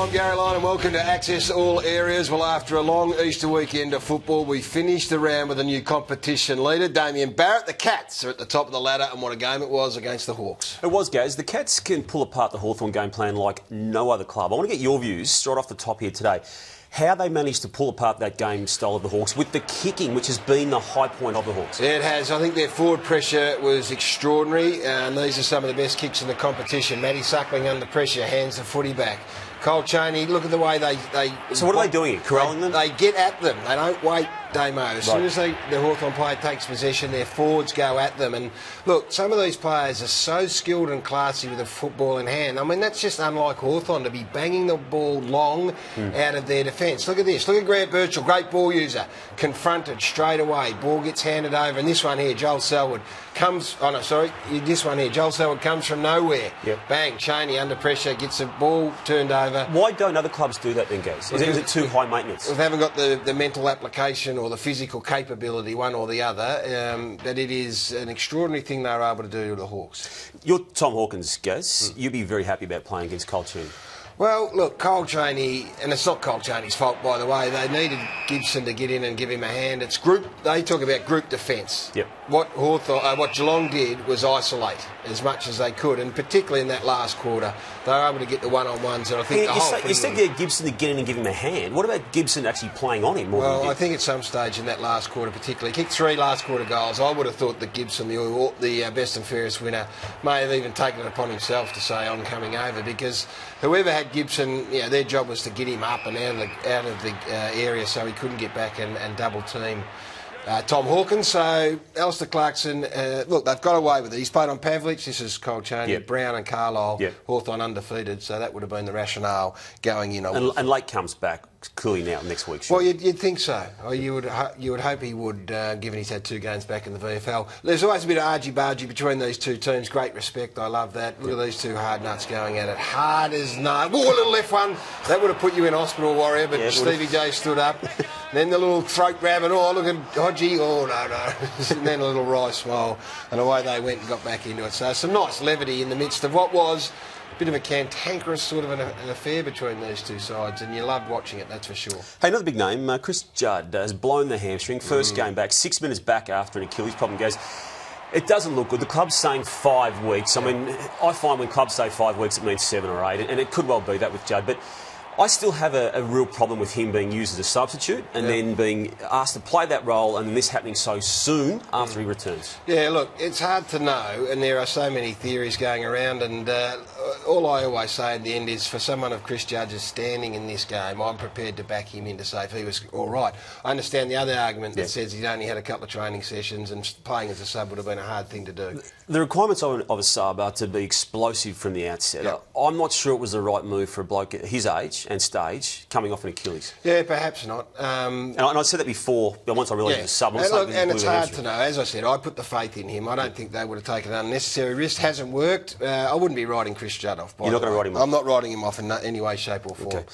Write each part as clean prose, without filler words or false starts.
I'm Gary Lyon and welcome to Access All Areas. Well, after a long Easter weekend of football, we finished the round with a new competition leader, Damien Barrett. The Cats are at the top of the ladder, and what a game it was against the Hawks. It was, Gaz. The Cats can pull apart the Hawthorn game plan like no other club. I want to get your views straight off the top here today. How they managed to pull apart that game style of the Hawks with the kicking, which has been the high point of the Hawks. Yeah, it has. I think their forward pressure was extraordinary, and these are some of the best kicks in the competition. Matty Suckling under pressure, hands the footy back. Cole Chaney, look at the way they... So what are they doing here? Corralling them? They get at them. They don't wait, Damo. As soon as the Hawthorn player takes possession, their forwards go at them. And look, some of these players are so skilled and classy with a football in hand. I mean, that's just unlike Hawthorn to be banging the ball long out of their defence. Look at this. Look at Grant Birchall, great ball user. Confronted straight away. Ball gets handed over. And this one here, Joel Selwood, comes... Oh, no, sorry. This one here, Joel Selwood comes from nowhere. Yep. Bang, Chaney under pressure, gets the ball turned over. Why don't other clubs do that then, Gaz? Is it too high maintenance? We haven't got the mental application or the physical capability, one or the other, but it is an extraordinary thing they were able to do to the Hawks. You're Tom Hawkins, Gaz. You'd be very happy about playing against Cole Chaney. Well, look, Cole Chaney, and it's not Cole Chaney's fault, by the way. They needed Gibson to get in and give him a hand. It's group. They talk about group defence. Yep. What Geelong did was isolate as much as they could, and particularly in that last quarter, they were able to get the one-on-ones. And I think you said get Gibson to get in and give him a hand. What about Gibson actually playing on him? Well, I think at some stage in that last quarter, particularly, he kicked 3 last quarter goals. I would have thought that Gibson, the best and fairest winner, may have even taken it upon himself to say, "I'm coming over," because whoever had Gibson, their job was to get him up and out of the area so he couldn't get back and double team Tom Hawkins. So Alistair Clarkson, look, they've got away with it. He's played on Pavlich. This is Cole Chaney, Brown and Carlisle. Hawthorn undefeated, so that would have been the rationale going in. And Lake comes back clearly now next week. Well, you'd think so. Or you would hope he would, given he's had 2 games back in the VFL. There's always a bit of argy-bargy between these two teams. Great respect. I love that. Look at these two hard nuts going at it. Hard as no. Oh, a little left one. That would have put you in hospital, Warrior, but Stevie J stood up. Then the little throat grabbing. Oh, look at Hodgie. Oh, no. And then a little wry smile. And away they went and got back into it. So some nice levity in the midst of what was a bit of a cantankerous sort of an affair between these two sides, and you loved watching it, that's for sure. Hey, another big name, Chris Judd, has blown the hamstring. First game back, 6 minutes back after an Achilles problem. Goes, it doesn't look good. The club's saying 5 weeks. I mean, I find when clubs say 5 weeks, it means 7 or 8, and it could well be that with Judd. But I still have a real problem with him being used as a substitute and then being asked to play that role and this happening so soon after he returns. Yeah, look, it's hard to know, and there are so many theories going around, and all I always say at the end is for someone of Chris Judd's standing in this game, I'm prepared to back him in to say if he was all right. I understand the other argument that says he'd only had a couple of training sessions and playing as a sub would have been a hard thing to do. The requirements of a sub are to be explosive from the outset. I'm not sure it was the right move for a bloke at his age and stage coming off an Achilles. Yeah, perhaps not. And I said that before, but once I realised it was a sub. And it's hard to know. As I said, I put the faith in him. I don't think they would have taken an unnecessary risk. Hasn't worked. I wouldn't be writing Chris Judd off. You're not going to write him off? I'm not writing him off in any way, shape or form. Okay.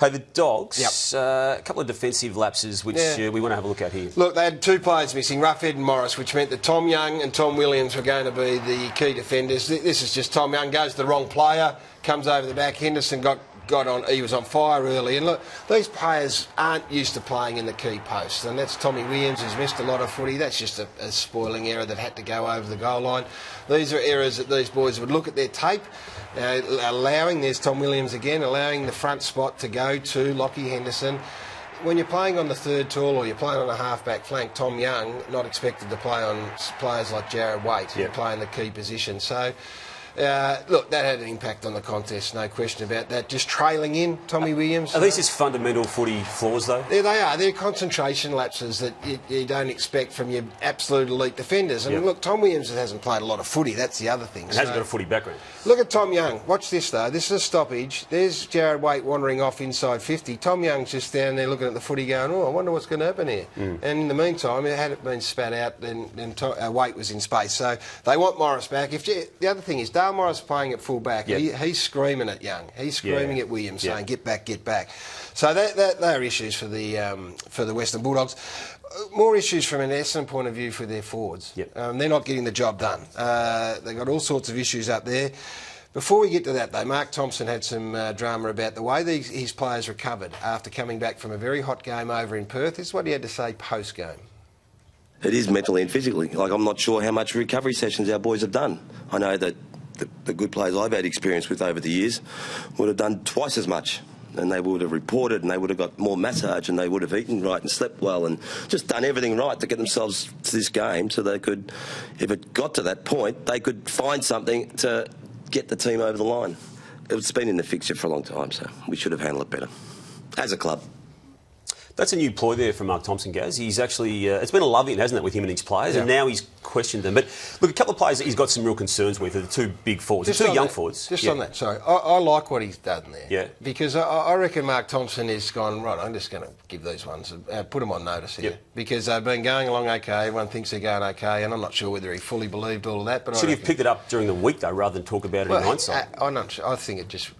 Hey, the Dogs, a couple of defensive lapses which we want to have a look at here. Look, they had 2 players missing, Roughead and Morris, which meant that Tom Young and Tom Williams were going to be the key defenders. This is just Tom Young goes to the wrong player, comes over the back. Henderson got on, he was on fire early, and look, these players aren't used to playing in the key post, and that's Tommy Williams, who's missed a lot of footy. That's just a spoiling error that had to go over the goal line. These are errors that these boys would look at their tape, there's Tom Williams again, allowing the front spot to go to Lockie Henderson. When you're playing on the third tall or you're playing on a half-back flank, Tom Young, not expected to play on players like Jared Waite, who play in the key position. So, look, that had an impact on the contest, no question about that. Just trailing in, Tommy Williams. Are these his fundamental footy flaws, though? Yeah, they are. They're concentration lapses that you don't expect from your absolute elite defenders. And look, Tom Williams hasn't played a lot of footy. That's the other thing. And hasn't got a footy background. Look at Tom Young. Watch this, though. This is a stoppage. There's Jared Waite wandering off inside 50. Tom Young's just down there looking at the footy going, oh, I wonder what's going to happen here. And in the meantime, had it been spat out, then Waite was in space. So they want Morris back. The other thing is, Dale Morris playing at full back. He's screaming at Young. He's screaming at Williams, saying, get back, get back. So they are issues for the Western Bulldogs. More issues from an Essendon point of view for their forwards. They're not getting the job done. They've got all sorts of issues up there. Before we get to that, though, Mark Thompson had some drama about the way his players recovered after coming back from a very hot game over in Perth. This is what he had to say post-game. It is mentally and physically. Like, I'm not sure how much recovery sessions our boys have done. I know that the good players I've had experience with over the years would have done twice as much. And they would have reported, and they would have got more massage, and they would have eaten right and slept well and just done everything right to get themselves to this game so they could, if it got to that point, they could find something to get the team over the line. It's been in the fixture for a long time, so we should have handled it better as a club. That's a new ploy there from Mark Thompson, Gaz. He's actually, it's been a love-in, hasn't it, with him and his players, and now he's questioned them. But look, a couple of players that he's got some real concerns with are the two big forwards, the two young forwards. Just on that, sorry. I like what he's done there. Yeah. Because I reckon Mark Thompson has gone, right, I'm just going to give these ones, put them on notice here. Yep. Because they've been going along okay, everyone thinks they're going okay, and I'm not sure whether he fully believed all of that. But should he have picked it up during the week, though, rather than talk about it in hindsight? I'm not sure. I think it just...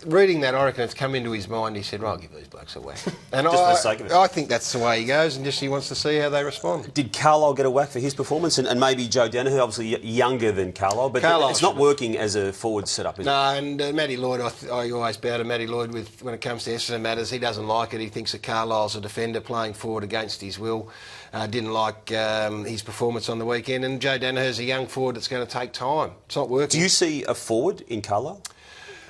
reading that, I reckon it's come into his mind, he said, right, I'll give these blokes a whack. And just for the sake of it. I think that's the way he goes, and just he wants to see how they respond. Did Carlisle get a whack for his performance? And maybe Joe Danaher, obviously younger than Carlisle, but it's not working as a forward setup, is it? No, and Matty Lloyd, I always bow to Matty Lloyd when it comes to Essendon matters. He doesn't like it. He thinks that Carlisle's a defender playing forward against his will. Didn't like his performance on the weekend. And Joe Danaher's a young forward that's going to take time. It's not working. Do you see a forward in Carlisle?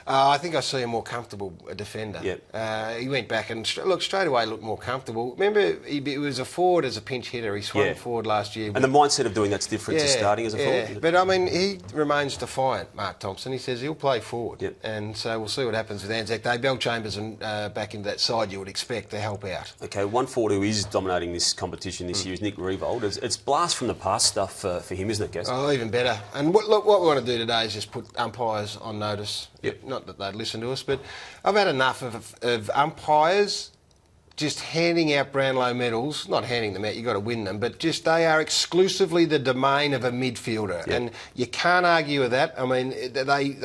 I think I see a more comfortable defender. Yep. He went back and straight away looked more comfortable. Remember, he was a forward as a pinch hitter. He swung forward last year. And the mindset of doing that's different to starting as a forward. But I mean, he remains defiant, Mark Thompson. He says he'll play forward. Yep. And so we'll see what happens with Anzac Day. Bell Chambers and back into that side you would expect to help out. Okay, one forward who is dominating this competition this year is Nick Revolt. It's blast from the past stuff for him, isn't it, Gaz? Oh, even better. And what we want to do today is just put umpires on notice. Yep. Not that they'd listen to us, but I've had enough of umpires just handing out Brownlow medals, not handing them out, you've got to win them, but just they are exclusively the domain of a midfielder. Yep. And you can't argue with that. I mean, they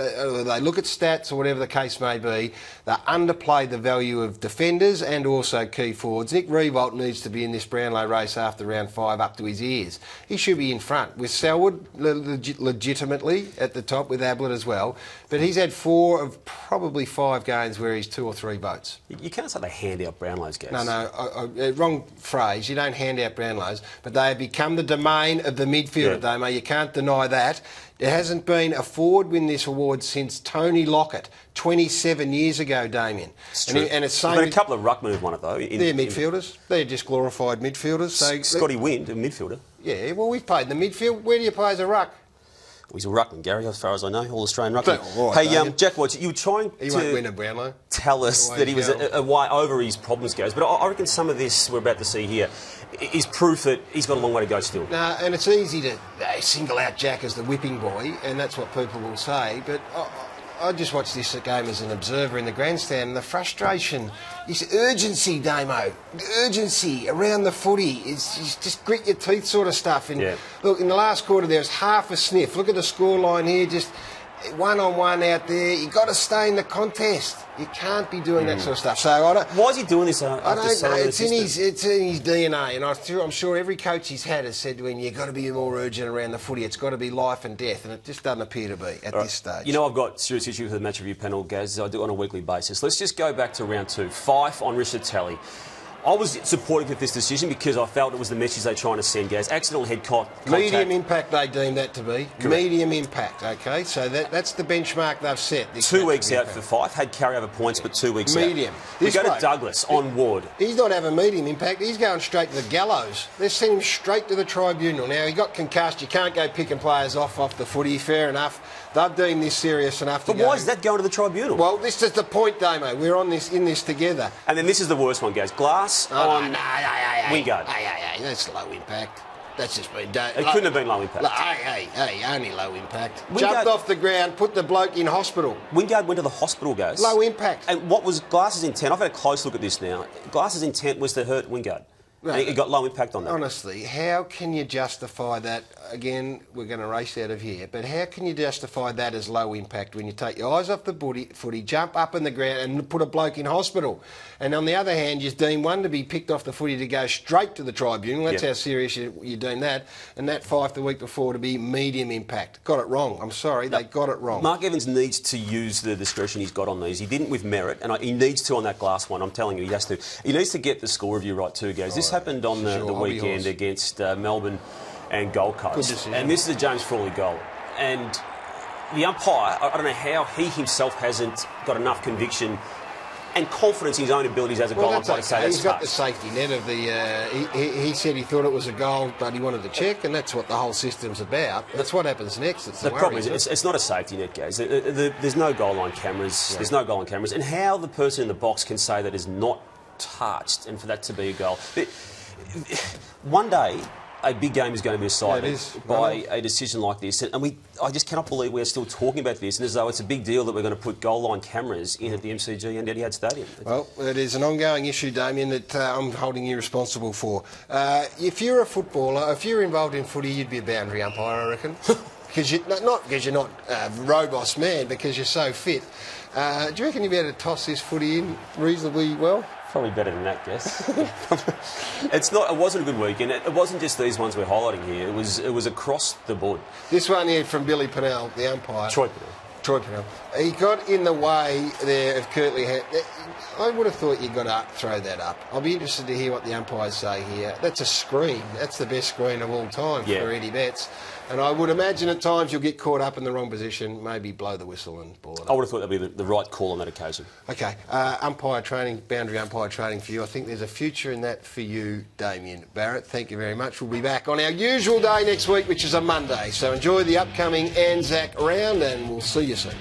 look at stats or whatever the case may be, they underplay the value of defenders and also key forwards. Nick Revolt needs to be in this Brownlow race after round 5 up to his ears. He should be in front with Selwood legitimately at the top, with Ablett as well, but he's had 4 of probably 5 games where he's 2 or 3 votes. You can't say they hand out Brownlows, Gaz. No, wrong phrase. You don't hand out Brownlows, but they have become the domain of the midfielder, Damo. You can't deny that. There hasn't been a forward win this award since Tony Lockett 27 years ago, Damien. It's true. And it's There's been a couple of ruckmen who've won it, though. They're midfielders. They're just glorified midfielders. So Scotty Wind, a midfielder. Yeah, well, we've played in the midfield. Where do you play as a ruck? He's a ruckman, Gary, as far as I know, All-Australian ruckman. Right, hey, Jack Watts, you were trying he won't win a Brownlow. Tell us that he was a way over his problems, Gaz, but I reckon some of this we're about to see here is proof that he's got a long way to go still. No, and it's easy to single out Jack as the whipping boy, and that's what people will say, but I just watched this game as an observer in the grandstand, and the frustration, this urgency, Damo, urgency around the footy, is just grit your teeth sort of stuff. And look, in the last quarter there was half a sniff. Look at the scoreline here, just one-on-one out there. You've got to stay in the contest. You can't be doing that sort of stuff. So I don't. Why is he doing this? I don't know. It's in his DNA, and I'm sure every coach he's had has said to him, "You've got to be more urgent around the footy. It's got to be life and death," and it just doesn't appear to be at this stage. You know, I've got serious issues with the match review panel, Gaz. I do it on a weekly basis. Let's just go back to round 2. Fife on Richard Talley. I was supportive of this decision because I felt it was the message they're trying to send, Gaz. Accidental head contact. Medium impact, they deem that to be. Correct. Medium impact, OK? So that's the benchmark they've set. 2 weeks out for Fife. Had carryover points, but 2 weeks medium. out. We go to Douglas on Ward. He's not having medium impact. He's going straight to the gallows. They're sending him straight to the tribunal. Now, he got concussed. You can't go picking players off the footy. Fair enough. They've deemed this serious enough to go. But why is that going to the tribunal? Well, this is the point, Damo. We're in this together. And then this is the worst one, Gaz. Glass on Wingard. That's low impact. That's just been done. It couldn't have been low impact. Only low impact. Wingard jumped off the ground, put the bloke in hospital. Wingard went to the hospital, Gaz. Low impact. And what was Glass's intent? I've had a close look at this now. Glass's intent was to hurt Wingard. I think it got low impact on that. Honestly, how can you justify that? Again, we're going to race out of here, but how can you justify that as low impact when you take your eyes off the footy, jump up in the ground and put a bloke in hospital? And on the other hand, you deem one to be picked off the footy to go straight to the tribunal. That's how serious you deem that. And that 5 the week before to be medium impact. Got it wrong. I'm sorry, they got it wrong. Mark Evans needs to use the discretion he's got on these. He didn't with merit, and he needs to on that glass one. I'm telling you, he has to. He needs to get the score review right too, guys. This happened on the weekend against Melbourne and Gold Coast. And this is a James Frawley goal. And the umpire, I don't know how he himself hasn't got enough conviction and confidence in his own abilities as a goal umpire to say that's He's got the safety net of the... he said he thought it was a goal, but he wanted to check, and that's what the whole system's about. That's what happens next. It's the problem is it's not a safety net, guys. There's no goal line cameras. Yeah. There's no goal line cameras. And how the person in the box can say that is not touched and for that to be a goal. But one day, a big game is going to be decided by a decision like this. And I just cannot believe we're still talking about this, and as though it's a big deal that we're going to put goal line cameras in at the MCG and Etihad Stadium. Well, it is an ongoing issue, Damien, that I'm holding you responsible for. If you're a footballer, if you're involved in footy, you'd be a boundary umpire, I reckon. Not because you're not a robust man, because you're so fit. Do you reckon you'd be able to toss this footy in reasonably well? Probably better than that, Guess. It wasn't a good weekend. It wasn't just these ones we're highlighting here. It was across the board. This one here from Billy Pennell, the umpire. Troy Pennell. He got in the way there of Kirtley. I would have thought you'd got to throw that up. I'll be interested to hear what the umpires say here. That's a screen. That's the best screen of all time for Eddie Betts. And I would imagine at times you'll get caught up in the wrong position, maybe blow the whistle and ball it up. I would have thought that would be the right call on that occasion. OK, umpire training, boundary umpire training for you. I think there's a future in that for you, Damien Barrett. Thank you very much. We'll be back on our usual day next week, which is a Monday. So enjoy the upcoming Anzac round and we'll see you soon.